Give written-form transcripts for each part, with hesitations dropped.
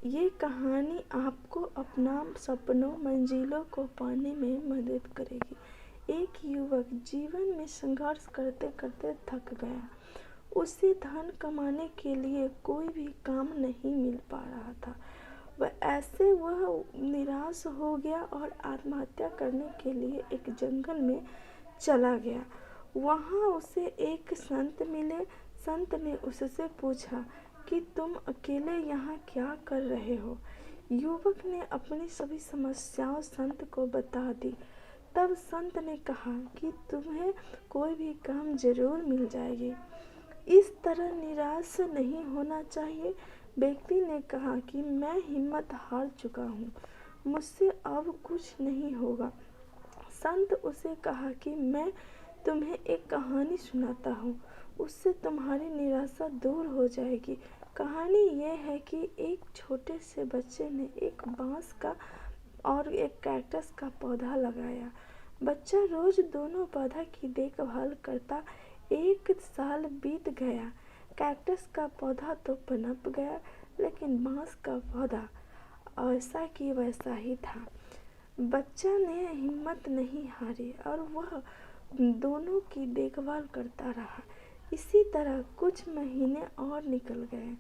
ये कहानी आपको अपना सपनों मंजिलों को पाने में मदद करेगी। एक युवक जीवन में संघर्ष करते करते थक गया। उसे धन कमाने के लिए कोई भी काम नहीं मिल पा रहा था। वह निराश हो गया और आत्महत्या करने के लिए एक जंगल में चला गया। वहाँ उसे एक संत मिले। संत ने उससे पूछा कि तुम अकेले यहाँ क्या कर रहे हो। युवक ने अपनी सभी समस्याएं संत को बता दी। तब संत ने कहा कि तुम्हें कोई भी काम जरूर मिल जाएगी। इस तरह निराश नहीं होना चाहिए। व्यक्ति ने कहा कि मैं हिम्मत हार चुका हूँ, मुझसे अब कुछ नहीं होगा। संत उसे कहा कि मैं तुम्हें एक कहानी सुनाता हूँ, उससे तुम्हारी निराशा दूर हो जाएगी। कहानी यह है कि एक छोटे से बच्चे ने एक बांस का और एक कैक्टस का पौधा लगाया। बच्चा रोज दोनों पौधा की देखभाल करता। एक साल बीत गया। कैक्टस का पौधा तो पनप गया, लेकिन बांस का पौधा ऐसा कि वैसा ही था। बच्चा ने हिम्मत नहीं हारी और वह दोनों की देखभाल करता रहा। इसी तरह कुछ महीने और निकल गए,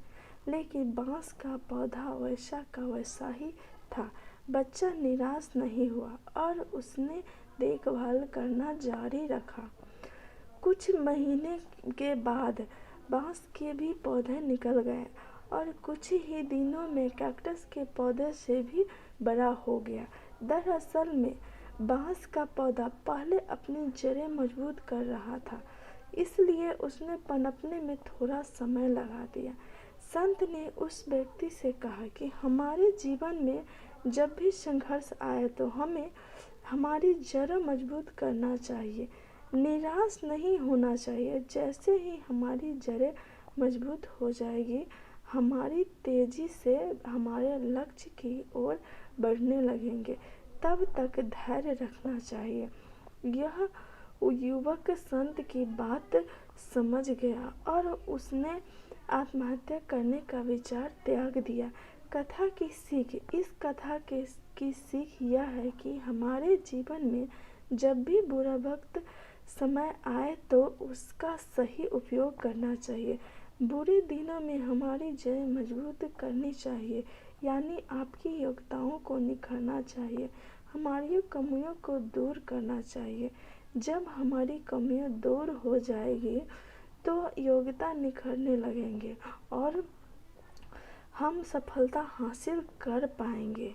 लेकिन बांस का पौधा वैसा का वैसा ही था। बच्चा निराश नहीं हुआ और उसने देखभाल करना जारी रखा। कुछ महीने के बाद बांस के भी पौधे निकल गए और कुछ ही दिनों में कैक्टस के पौधे से भी बड़ा हो गया। दरअसल में बांस का पौधा पहले अपनी जड़ें मजबूत कर रहा था, इसलिए उसने पनपने में थोड़ा समय लगा दिया। संत ने उस व्यक्ति से कहा कि हमारे जीवन में जब भी संघर्ष आए तो हमें हमारी जड़ मजबूत करना चाहिए, निराश नहीं होना चाहिए। जैसे ही हमारी जड़ें मजबूत हो जाएगी, हमारी तेजी से हमारे लक्ष्य की ओर बढ़ने लगेंगे। तब तक धैर्य रखना चाहिए। यह युवक संत की बात समझ गया और उसने आत्महत्या करने का विचार त्याग दिया। कथा की सीख। इस कथा की सीख यह है कि हमारे जीवन में जब भी बुरा वक्त समय आए तो उसका सही उपयोग करना चाहिए। बुरे दिनों में हमारी जड़ें मजबूत करनी चाहिए, यानी आपकी योग्यताओं को निखारना चाहिए, हमारी कमियों को दूर करना चाहिए। जब हमारी कमियां दूर हो जाएगी तो योग्यता निखरने लगेंगे और हम सफलता हासिल कर पाएंगे।